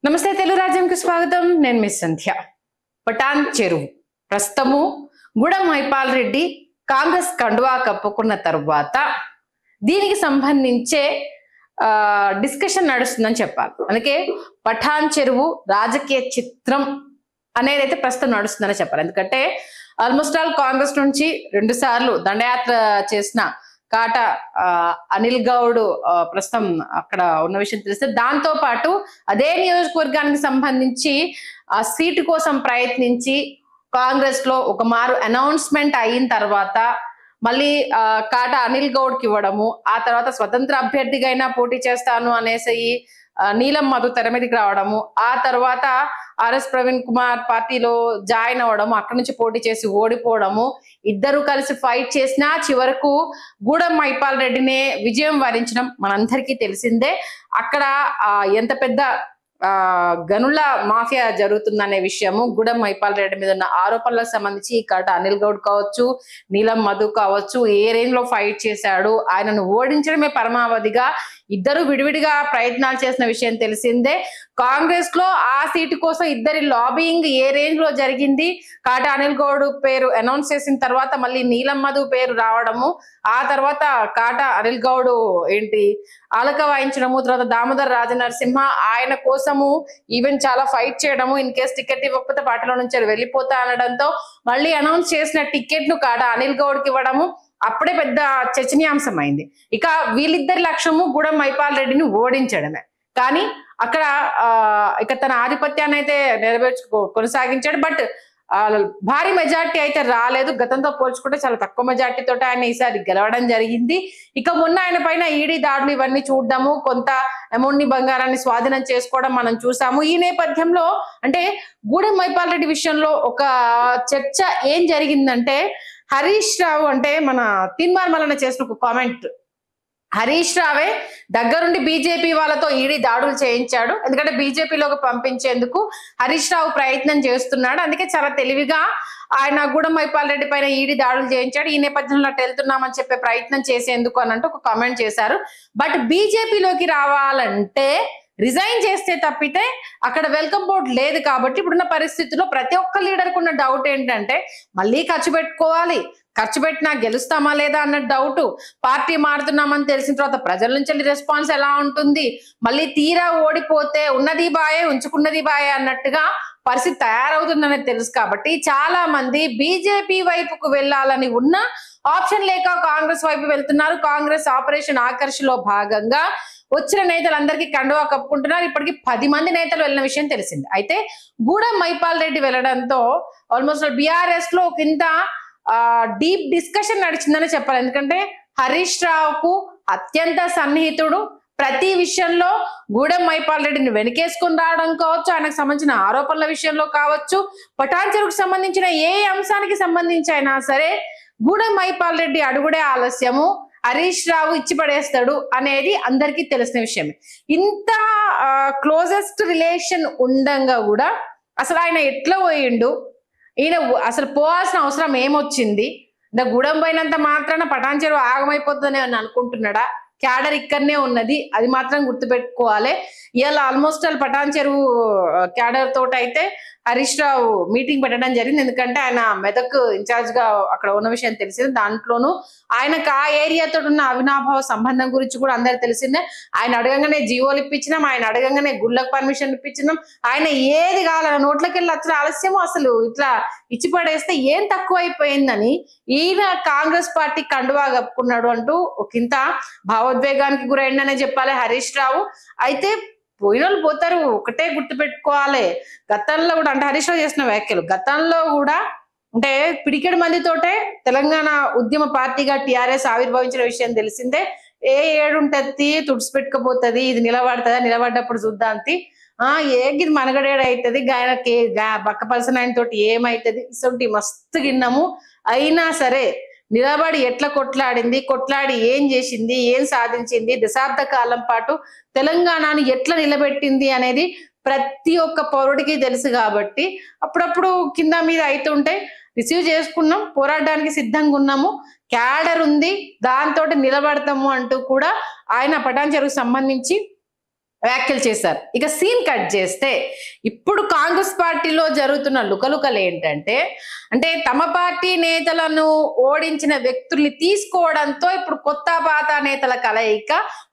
నమస్తే తెలుగు రాజ్యంకి స్వాగతం. నేను మిస్ సంధ్య. పటాన్ చెరువు ప్రస్తుతము గూడెం మైపాల్ రెడ్డి కాంగ్రెస్ కండువా కప్పుకున్న తర్వాత దీనికి సంబంధించే డిస్కషన్ నడుస్తుందని చెప్పాలి. అందుకే పఠాన్ చెరువు రాజకీయ చిత్రం అనేది అయితే ప్రస్తుతం నడుస్తుందని చెప్పాలి. ఎందుకంటే ఆల్మోస్ట్ ఆల్ కాంగ్రెస్ నుంచి 2 సార్లు దండయాత్ర చేసిన కాటా అనిల్ గౌడ్ ప్రస్తుతం అక్కడ ఉన్న విషయం తెలిస్తే, దాంతో పాటు అదే నియోజకవర్గానికి సంబంధించి ఆ సీటు కోసం ప్రయత్నించి కాంగ్రెస్ లో ఒక మారు అనౌన్స్మెంట్ అయిన తర్వాత మళ్ళీ కాటా అనిల్ గౌడ్ కి ఇవ్వడము, ఆ తర్వాత స్వతంత్ర అభ్యర్థిగా అయినా పోటీ చేస్తాను అనేసి నీలం మధు తెర మీదకి రావడము, ఆ తర్వాత ఆర్ఎస్ ప్రవీణ్ కుమార్ పార్టీలో జాయిన్ అవ్వడము, అక్కడి నుంచి పోటీ చేసి ఓడిపోవడము, ఇద్దరు కలిసి ఫైట్ చేసినా చివరకు గూడెం మైపాల్ రెడ్డినే విజయం వరించడం మనందరికీ తెలిసిందే. అక్కడ ఎంత పెద్ద గనుల మాఫియా జరుగుతుందనే విషయము, గూడెం మైపాల్ రెడ్డి మీద ఉన్న ఆరోపణలకు సంబంధించి కాటా అనిల్ గౌడ్ కావచ్చు, నీలం మధు కావచ్చు, ఏ రేంజ్ లో ఫైట్ చేశాడు, ఆయనను ఓడించడమే పరమావధిగా ఇద్దరు విడివిడిగా ప్రయత్నాలు చేసిన విషయం తెలిసిందే. కాంగ్రెస్ లో ఆ సీటు కోసం ఇద్దరి లాబింగ్ ఏ రేంజ్ లో జరిగింది. కాటా అనిల్ గౌడ్ పేరు అనౌన్స్ చేసిన తర్వాత మళ్ళీ నీలం మధు పేరు రావడము, ఆ తర్వాత కాటా అనిల్ గౌడ్ ఆలక వాయించడము, తర్వాత దామోదర్ రాజనరసింహ ఆయన కోసము ఈవెన్ చాలా ఫైట్ చేయడము, ఇన్ కేస్ టికెట్ ఇవ్వకపోతే పార్టీలో నుంచి వెళ్ళిపోతా అనడంతో మళ్ళీ అనౌన్స్ చేసిన టికెట్ ను కాటా అనిల్ గౌడ్ కి ఇవ్వడము అప్పుడే పెద్ద చర్చనీయాంశం అయింది. ఇక వీళ్ళిద్దరి లక్ష్యము గూడెం మైపాల్ రెడ్డిని ఓడించడమే. కానీ అక్కడ ఇక తన ఆధిపత్యాన్ని అయితే కొనసాగించాడు. బట్ భారీ మెజార్టీ అయితే రాలేదు. గతంతో పోల్చుకుంటే చాలా తక్కువ మెజార్టీతో ఆయన ఈసారి గెలవడం జరిగింది. ఇక మొన్న ఆయన పైన ఈడీ దాడులు ఇవన్నీ చూడడము, కొంత అమౌంట్ ని బంగారాన్ని స్వాధీనం చేసుకోవడం మనం చూసాము. ఈ నేపథ్యంలో అంటే గూడెం మైపాల్ రెడ్డి విషయంలో ఒక చర్చ ఏం జరిగిందంటే, హరీష్ రావు అంటే మన తీన్మార్ మల్లన్న చేసిన ఒక కామెంట్, హరీష్ రావే దగ్గరుండి బీజేపీ వాళ్ళతో ఈడీ దాడులు చేయించాడు, ఎందుకంటే బీజేపీలోకి పంపించేందుకు హరీష్ రావు ప్రయత్నం చేస్తున్నాడు, అందుకే చాలా తెలివిగా ఆయన గూడెం మైపాల్ రెడ్డి పైన ఈడీ దాడులు చేయించాడు, ఈ నేపథ్యంలో అటు వెళ్తున్నామని చెప్పే ప్రయత్నం చేసేందుకు అని అంటూ ఒక కామెంట్ చేశారు. బట్ బీజేపీలోకి రావాలంటే రిజైన్ చేస్తే తప్పితే అక్కడ వెల్కమ్ బోర్డ్ లేదు. కాబట్టి ఇప్పుడున్న పరిస్థితుల్లో ప్రతి ఒక్క లీడర్కు ఉన్న డౌట్ ఏంటంటే, మళ్ళీ ఖర్చు పెట్టుకోవాలి, ఖర్చు పెట్టినా గెలుస్తామా లేదా అన్న డౌట్, పార్టీ మారుతున్నామని తెలిసిన తర్వాత ప్రజల నుంచి రెస్పాన్స్ ఎలా ఉంటుంది, మళ్ళీ తీరా ఓడిపోతే ఉన్నది బాయే ఉంచుకున్నది బాయే అన్నట్టుగా పరిస్థితి తయారవుతుందనేది తెలుసు. కాబట్టి చాలా మంది బీజేపీ వైపుకు వెళ్ళాలని ఉన్న ఆప్షన్ లేక కాంగ్రెస్ వైపు వెళ్తున్నారు. కాంగ్రెస్ ఆపరేషన్ ఆకర్షలో భాగంగా వచ్చిన నేతలందరికీ కండువా కప్పుకుంటున్నారు. ఇప్పటికి 10 మంది నేతలు వెళ్ళిన విషయం తెలిసింది. అయితే గూడెం మైపాల్ రెడ్డి వెళ్ళడంతో ఆల్మోస్ట్ బీఆర్ఎస్ లో కింద డీప్ డిస్కషన్ నడిచిందని చెప్పాలి. ఎందుకంటే హరీష్ రావుకు అత్యంత సన్నిహితుడు, ప్రతి విషయంలో గూడెం మైపాల్ రెడ్డిని వెనకేసుకొని రావడం కావచ్చు, ఆయనకు సంబంధించిన ఆరోపణల విషయంలో కావచ్చు, పటాన్ చెరువుకు సంబంధించిన ఏ అంశానికి సంబంధించి అయినా సరే గూడెం మైపాల్ రెడ్డి అడుగుడే ఆలస్యము, హరీష్ రావు ఇచ్చి పడేస్తాడు అనేది అందరికీ తెలిసిన విషయమే. ఇంత క్లోజెస్ట్ రిలేషన్ ఉండంగా కూడా అసలు ఆయన ఎట్లా పోయిండు, ఈయన అసలు పోవాల్సిన అవసరం ఏమొచ్చింది, గూడెం పోయినంత మాత్రాన పటాన్ చెరువు ఆగమైపోతుందని అనుకుంటున్నాడా, క్యాడర్ ఇక్కడనే ఉన్నది, అది మాత్రం గుర్తుపెట్టుకోవాలి. ఇవాళ ఆల్మోస్ట్ ఆల్ పటాన్ చెరువు క్యాడర్ తోటి అయితే హరీష్ రావు మీటింగ్ పెట్టడం జరిగింది. ఎందుకంటే ఆయన మెదక్ ఇన్ఛార్జ్ గా అక్కడ ఉన్న విషయం తెలిసింది. దాంట్లోనూ ఆయనకు ఆ ఏరియాతో ఉన్న అవినాభావ సంబంధం గురించి కూడా అందరికి తెలిసిందే. ఆయన అడగంగానే జీవోలు ఇప్పించినాం, ఆయన అడగంగానే గుళ్ళకు పర్మిషన్ ఇప్పించినాం, ఆయన ఏది కావాలన్న నోట్లకి వెళ్ళి అసలు ఆలస్యము అసలు ఇట్లా ఇచ్చి పడేస్తే ఏం తక్కువ అయిపోయిందని ఈయన కాంగ్రెస్ పార్టీ కండువా కప్పుకున్నాడు అంటూ ఒకంత భావోద్వేగానికి గురైందనే చెప్పాలి హరీష్ రావు. అయితే పోయిన వాళ్ళు పోతారు, ఒకటే గుర్తుపెట్టుకోవాలి. గతంలో కూడా అంటే హరీష్ రావు చేసిన వ్యాఖ్యలు, గతంలో కూడా అంటే పిడికెడు మందితోటే తెలంగాణ ఉద్యమ పార్టీగా టిఆర్ఎస్ ఆవిర్భవించిన విషయం తెలిసిందే. ఏ ఏడుంటది తుడిచిపెట్టుకపోతుంది, ఇది నిలబడుతుందా, నిలబడ్డప్పుడు చూద్దాంతి, ఏగిది మనగడేడు అవుతుంది, ఆయనకి బక్కపలసిన ఆయన తోటి ఏమైతుంది, ఇసొంటి మస్తు గిన్నము. అయినా సరే నిలబడి ఎట్లా కొట్లాడి ఏం చేసింది, ఏం సాధించింది, దశాబ్ద కాలం పాటు తెలంగాణని ఎట్లా నిలబెట్టింది అనేది ప్రతి ఒక్క పౌరుడికి తెలుసు. కాబట్టి అప్పుడప్పుడు కింద మీద అవుతుంటే రిసీవ్ చేసుకున్నాం, పోరాడడానికి సిద్ధంగా ఉన్నాము, క్యాడర్ ఉంది, దాంతో నిలబడతాము అంటూ కూడా ఆయన పటాన్ చెరువుకు సంబంధించి వ్యాఖ్యలు చేశారు. ఇక సీన్ కట్ చేస్తే ఇప్పుడు కాంగ్రెస్ పార్టీలో జరుగుతున్న లుకలుకలు ఏంటంటే, అంటే తమ పార్టీ నేతలను ఓడించిన వ్యక్తుల్ని తీసుకోవడంతో ఇప్పుడు కొత్త పాత నేతల కలయిక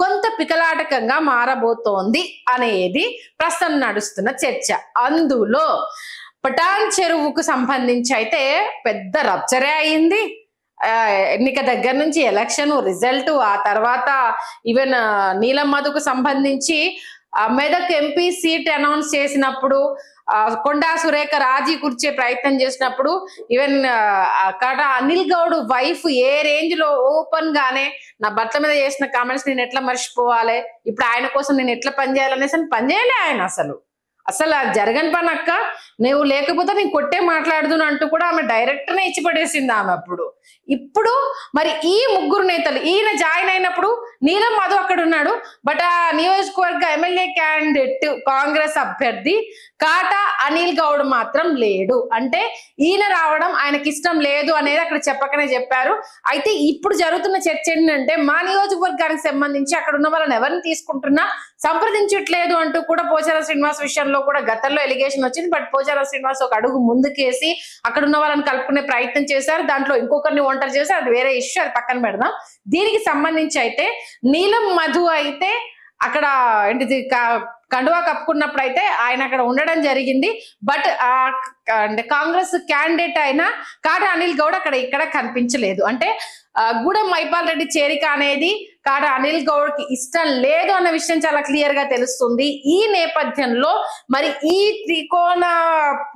కొంత పికలాటకంగా మారబోతోంది అనేది ప్రస్తుతం నడుస్తున్న చర్చ. అందులో పటాన్ చెరువుకు సంబంధించి అయితే పెద్ద రప్చరే అయింది. ఎన్నిక దగ్గర నుంచి ఎలక్షన్ రిజల్ట్, ఆ తర్వాత ఈవెన్ నీలం మధుకు సంబంధించి మెదక్ ఎంపీ సీట్ అనౌన్స్ చేసినప్పుడు, కొండా సురేఖ రాజీ కూర్చే ప్రయత్నం చేసినప్పుడు, ఈవెన్ అక్కడ అనిల్ గౌడ్ వైఫ్ ఏ రేంజ్ లో ఓపెన్ గానే నా భర్త మీద చేసిన కామెంట్స్ నేను ఎట్లా మర్చిపోవాలి, ఇప్పుడు ఆయన కోసం నేను ఎట్లా పనిచేయాలనేసి పనిచేయలే ఆయన. అసలు జరగని పని అక్క, నువ్వు లేకపోతే నేను కొట్టే మాట్లాడదును అంటూ కూడా ఆమె డైరెక్ట్ నే ఇచ్చి పడేసింది ఆమె. ఇప్పుడు మరి ఈ ముగ్గురు నేతలు, ఈయన జాయిన్ అయినప్పుడు నీలం మధు అక్కడ ఉన్నాడు, బట్ ఆ నియోజకవర్గ ఎమ్మెల్యే క్యాండిడేట్ కాంగ్రెస్ అభ్యర్థి కాటా అనిల్ గౌడ్ మాత్రం లేడు. అంటే ఈయన రావడం ఆయనకి ఇష్టం లేదు అనేది అక్కడ చెప్పకనే చెప్పారు. అయితే ఇప్పుడు జరుగుతున్న చర్చ ఏంటంటే, మా నియోజకవర్గానికి సంబంధించి అక్కడ ఉన్న వాళ్ళని ఎవరిని తీసుకుంటున్నా సంప్రదించట్లేదు అంటూ కూడా పోచారం శ్రీనివాస్ విషయంలో కూడా గతంలో ఎలిగేషన్ వచ్చింది. బట్ పోచారం శ్రీనివాస్ ఒక అడుగు ముందుకేసి అక్కడ ఉన్న వాళ్ళని కలుపుకునే ప్రయత్నం చేశారు. దాంట్లో ఇంకొకరిని ఒంటరి చేశారు, అది వేరే ఇష్యూ, అది పక్కన పెడదాం. దీనికి సంబంధించి అయితే నీలం మధు అయితే అక్కడ ఏంటిది కండువా కప్పుకున్నప్పుడు అయితే ఆయన అక్కడ ఉండడం జరిగింది. బట్ అంటే కాంగ్రెస్ క్యాండిడేట్ అయిన కాటా అనిల్ గౌడ్ ఇక్కడ కనిపించలేదు. అంటే గూడెం మైపాల్ రెడ్డి చేరిక అనేది కాటా అనిల్ గౌడ్ కి ఇష్టం లేదు అన్న విషయం చాలా క్లియర్ గా తెలుస్తుంది. ఈ నేపథ్యంలో మరి ఈ త్రికోణ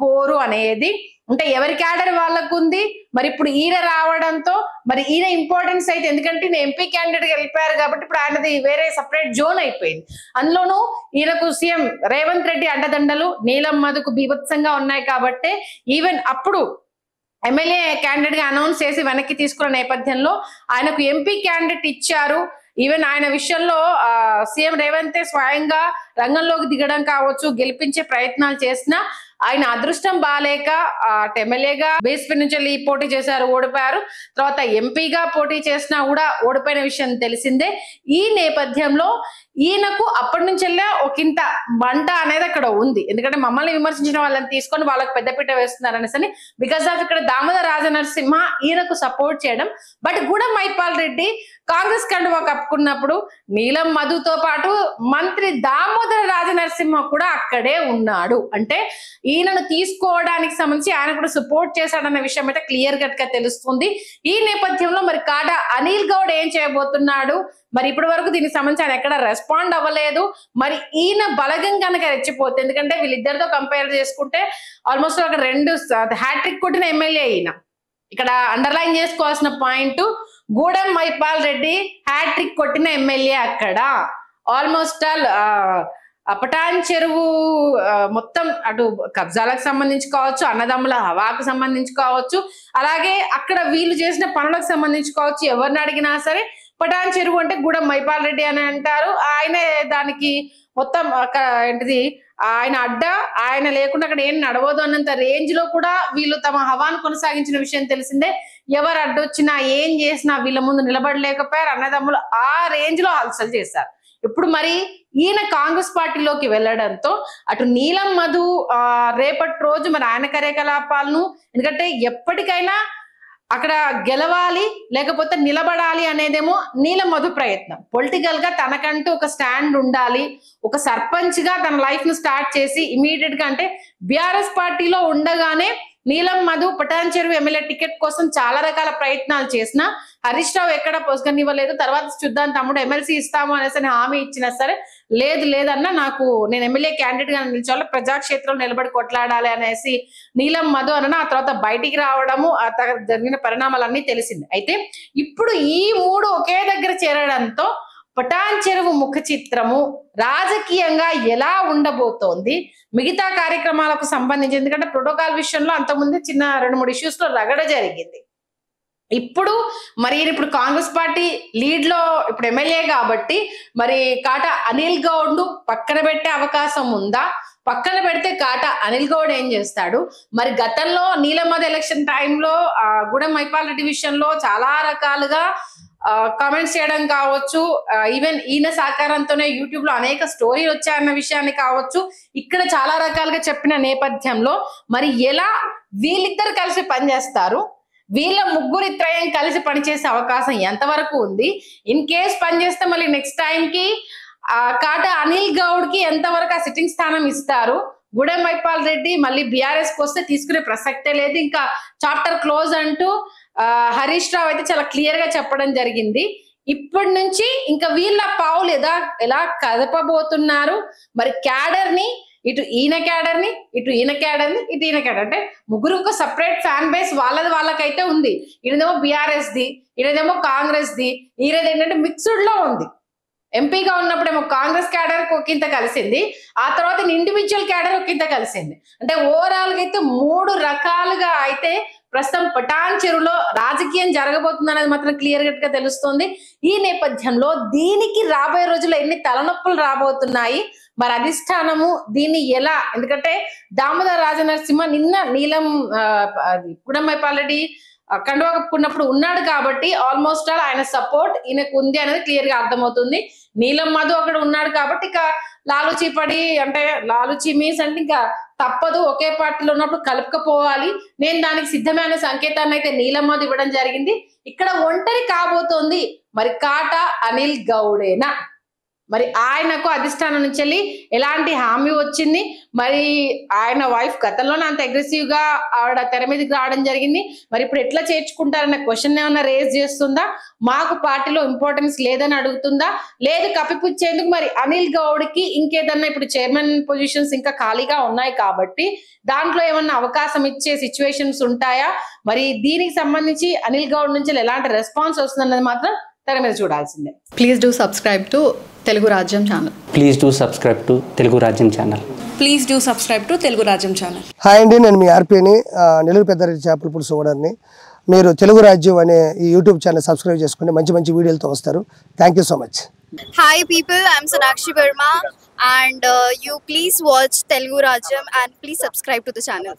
పోరు అనేది అంటే ఎవరి క్యాడర్ వాళ్ళకు ఉంది. మరి ఇప్పుడు ఈయన రావడంతో మరి ఈయన ఇంపార్టెన్స్ అయితే, ఎందుకంటే ఈయన ఎంపీ క్యాండిడేట్ గా వెళ్ళిపోయారు కాబట్టి ఇప్పుడు ఆయనది వేరే సపరేట్ జోన్ అయిపోయింది. అందులోనూ ఈయనకు సీఎం రేవంత్ రెడ్డి అండదండలు నీలం మధుకు బీభత్సంగా ఉన్నాయి కాబట్టి ఈవెన్ అప్పుడు ఎమ్మెల్యే క్యాండిడేట్ గా అనౌన్స్ చేసి వెనక్కి తీసుకున్న నేపథ్యంలో ఆయనకు ఎంపీ క్యాండిడేట్ ఇచ్చారు. ఈవెన్ ఆయన విషయంలో సీఎం రేవంత్ స్వయంగా రంగంలోకి దిగడం కావచ్చు, గెలిపించే ప్రయత్నాలు చేసినా ఆయన అదృష్టం బాలేక ఎమ్మెల్యేగా బీఎస్పీ నుంచి వెళ్ళి పోటీ చేశారు, ఓడిపోయారు. తర్వాత ఎంపీగా పోటీ చేసినా కూడా ఓడిపోయిన విషయం తెలిసిందే. ఈ నేపథ్యంలో ఈయనకు అప్పటి నుంచి వెళ్ళే ఒకంత మంట అనేది అక్కడ ఉంది. ఎందుకంటే మమ్మల్ని విమర్శించిన వాళ్ళని తీసుకొని వాళ్ళకి పెద్దపీట వేస్తున్నారు అనేసి, బికాస్ ఆఫ్ ఇక్కడ దామోదర రాజనరసింహ ఈయనకు సపోర్ట్ చేయడం. బట్ గూడెం మైపాల్ రెడ్డి కాంగ్రెస్ కండువా కప్పుకున్నప్పుడు నీలం మధుతో పాటు మంత్రి దామోదర రాజనరసింహ కూడా అక్కడే ఉన్నాడు. అంటే ఈయనను తీసుకోవడానికి సంబంధించి ఆయన కూడా సపోర్ట్ చేశాడన్న విషయం అయితే క్లియర్ కట్ గా తెలుస్తుంది. ఈ నేపథ్యంలో మరి కాటా అనిల్ గౌడ్ ఏం చేయబోతున్నాడు, మరి ఇప్పటి వరకు దీనికి సంబంధించి ఆయన ఎక్కడ రెస్పాండ్ అవ్వలేదు. మరి ఈయన బలగం కనుక రెచ్చిపోతే, ఎందుకంటే వీళ్ళిద్దరితో కంపేర్ చేసుకుంటే ఆల్మోస్ట్ ఒక 2 హ్యాట్రిక్ కొట్టిన ఎమ్మెల్యే ఈయన. ఇక్కడ అండర్లైన్ చేసుకోవాల్సిన పాయింట్, గూడెం మైపాల్ రెడ్డి హ్యాట్రిక్ కొట్టిన ఎమ్మెల్యే అక్కడ. ఆల్మోస్ట్ ఆల్ పటాన్ చెరువు మొత్తం అటు కబ్జాలకు సంబంధించి కావచ్చు, అన్నదమ్ముల హవాకు సంబంధించి కావచ్చు, అలాగే అక్కడ వీళ్ళు చేసిన పనులకు సంబంధించి కావచ్చు, ఎవరిని అడిగినా సరే పటాన్ చెరువు అంటే గూడెం మైపాల్ రెడ్డి అని అంటారు. ఆయనే దానికి మొత్తం ఏంటిది ఆయన అడ్డ, ఆయన లేకుండా అక్కడ ఏం నడవదు అన్నంత రేంజ్ లో కూడా వీళ్ళు తమ హవాను కొనసాగించిన విషయం తెలిసిందే. ఎవరు అడ్డొచ్చినా ఏం చేసినా వీళ్ళ ముందు నిలబడలేకపోయారు. అన్నదమ్ములు ఆ రేంజ్ లో హల్చల్ చేశారు. ఇప్పుడు మరి ఈయన కాంగ్రెస్ పార్టీలోకి వెళ్లడంతో అటు నీలం మధు రేపటి రోజు మరి ఆయన కార్యకలాపాలను, ఎందుకంటే ఎప్పటికైనా అక్కడ గెలవాలి లేకపోతే నిలబడాలి అనేదేమో నీలం మధు ప్రయత్నం. పొలిటికల్ గా తనకంటూ ఒక స్టాండ్ ఉండాలి, ఒక సర్పంచ్ గా తన లైఫ్ ను స్టార్ట్ చేసి ఇమీడియట్ గా, అంటే బీఆర్ఎస్ పార్టీలో ఉండగానే నీలం మధు పటాన్ చెరువు ఎమ్మెల్యే టికెట్ కోసం చాలా రకాల ప్రయత్నాలు చేసినా హరీష్ రావు ఎక్కడ పొసగనివ్వలేదు. తర్వాత చూద్దాం తమ్ముడు ఎమ్మెల్సీ ఇస్తాము అనేసి హామీ ఇచ్చినా సరే లేదన్నా నాకు నేను ఎమ్మెల్యే క్యాండిడేట్ గా నిలిచాలి, ప్రజాక్షేత్రంలో నిలబడి కొట్లాడాలి అనేసి నీలం మధు అన్న ఆ తర్వాత బయటికి రావడము, ఆ తర్వాత జరిగిన పరిణామాలన్నీ తెలిసింది. అయితే ఇప్పుడు ఈ 3 ఒకే దగ్గర చేరడంతో పటాన్ చెరువు ముఖ చిత్రము రాజకీయంగా ఎలా ఉండబోతోంది, మిగతా కార్యక్రమాలకు సంబంధించి, ఎందుకంటే ప్రోటోకాల్ విషయంలో అంతకుముందు చిన్న 2-3 ఇష్యూస్ లో రగడ జరిగింది. ఇప్పుడు కాంగ్రెస్ పార్టీ లీడ్ లో ఇప్పుడు ఎమ్మెల్యే కాబట్టి మరి కాటా అనిల్ గౌడ్ ను పక్కన పెట్టే అవకాశం ఉందా? పక్కన పెడితే కాటా అనిల్ గౌడ్ ఏం చేస్తాడు? మరి గతంలో నీలం మధు ఎలక్షన్ టైంలో గూడెం మైపాల్ రెడ్డి విషయంలో చాలా రకాలుగా కామెంట్స్ చేయడం కావచ్చు, ఈవెన్ ఈయన సహకారంతోనే యూట్యూబ్ లో అనేక స్టోరీలు వచ్చాయన్న విషయాన్ని కావచ్చు, ఇక్కడ చాలా రకాలుగా చెప్పిన నేపథ్యంలో మరి ఎలా వీళ్ళిద్దరు కలిసి పనిచేస్తారు, వీళ్ళ ముగ్గురు త్రయం కలిసి పనిచేసే అవకాశం ఎంతవరకు ఉంది, ఇన్ కేస్ పనిచేస్తే మళ్ళీ నెక్స్ట్ టైం కి కాట అనిల్ గౌడ్ కి ఎంతవరకు ఆ సిట్టింగ్ స్థానం ఇస్తారు, గూడెం మైపాల్ రెడ్డి మళ్ళీ బీఆర్ఎస్ కి వస్తే తీసుకునే ప్రసక్తే లేదు, ఇంకా చాప్టర్ క్లోజ్ అంటూ హరీష్ రావు అయితే చాలా క్లియర్ గా చెప్పడం జరిగింది. ఇప్పటి నుంచి ఇంకా వీళ్ళ పావులు ఎలా కదపబోతున్నారు, మరి క్యాడర్ ని ఇటు ఈయన క్యాడర్ ని ఇటు ఈయన క్యాడర్ ని ఇటు ఈయన క్యాడర్, అంటే ముగ్గురు ఒక సపరేట్ ఫ్యాన్ బేస్ వాళ్ళకైతే ఉంది. ఈయనదేమో బీఆర్ఎస్ ది, ఈయనదేమో కాంగ్రెస్ ది, ఈయనది ఏంటంటే మిక్స్డ్ లో ఉంది. ఎంపీగా ఉన్నప్పుడేమో కాంగ్రెస్ క్యాడర్ ఒకంత కలిసింది, ఆ తర్వాత ఇండివిజువల్ క్యాడర్ ఒకంత కలిసింది. అంటే ఓవరాల్ గా అయితే 3 రకాలుగా అయితే ప్రస్తుతం పటాన్ చెరువులో రాజకీయం జరగబోతుంది అనేది మాత్రం క్లియర్ గా తెలుస్తుంది. ఈ నేపథ్యంలో దీనికి రాబోయే రోజుల్లో ఎన్ని తలనొప్పులు రాబోతున్నాయి, మరి అధిష్టానము దీన్ని ఎలా, ఎందుకంటే దామోదర్ రాజనరసింహ నిన్న నీలం గూడెం మైపాల్ రెడ్డి కండువా కప్పుకున్నప్పుడు ఉన్నాడు కాబట్టి ఆల్మోస్ట్ ఆల్ ఆయన సపోర్ట్ ఈయనకు ఉంది అనేది క్లియర్ గా అర్థమవుతుంది. నీలం మధు అక్కడ ఉన్నాడు కాబట్టి ఇక లాలుచీ పడి, అంటే లాలుచీ మీన్స్ అంటే ఇంకా తప్పదు, ఒకే పార్టీలో ఉన్నప్పుడు కలుపుకపోవాలి, నేను దానికి సిద్ధమైన సంకేతాన్ని అయితే నీలం మధు ఇవ్వడం జరిగింది. ఇక్కడ ఒంటరి కాబోతోంది మరి కాట అనిల్ గౌడేనా, మరి ఆయనకు అధిష్టానం నుంచి వెళ్ళి ఎలాంటి హామీ వచ్చింది, మరి ఆయన వైఫ్ గతంలోనే అంత అగ్రెసివ్ గా ఆవిడ తెర మీదకి రావడం జరిగింది, మరి ఇప్పుడు ఎట్లా చేర్చుకుంటారన్న క్వశ్చన్ ఏమన్నా రేజ్ చేస్తుందా, మాకు పార్టీలో ఇంపార్టెన్స్ లేదని అడుగుతుందా, లేదు కప్పిపుచ్చేందుకు మరి అనిల్ గౌడ్ కి ఇంకేదన్నా ఇప్పుడు చైర్మన్ పొజిషన్స్ ఇంకా ఖాళీగా ఉన్నాయి కాబట్టి దాంట్లో ఏమన్నా అవకాశం ఇచ్చే సిచ్యువేషన్స్ ఉంటాయా, మరి దీనికి సంబంధించి అనిల్ గౌడ్ నుంచి ఎలాంటి రెస్పాన్స్ వస్తుందన్నది మాత్రం తెర మీద చూడాల్సిందే. Please do subscribe to Telugu Rajyam channel. Please do subscribe to Telugu Rajyam channel. Please do subscribe to Telugu Rajyam channel. Hi అండి, నేను మీ ఆర్పీని, నెల్లూరు పెద్దారెడ్డి చేపల పులుసు ఓనర్ని. మీరు తెలుగు రాజ్యం అనే ఈ యూట్యూబ్ ఛానల్ సబ్స్క్రైబ్ చేసుకుని మంచి మంచి వీడియోలతో వస్తారు. Thank you so much. Hi people, I'm Sonakshi Verma and you please watch Telugu Rajyam and please subscribe to the channel.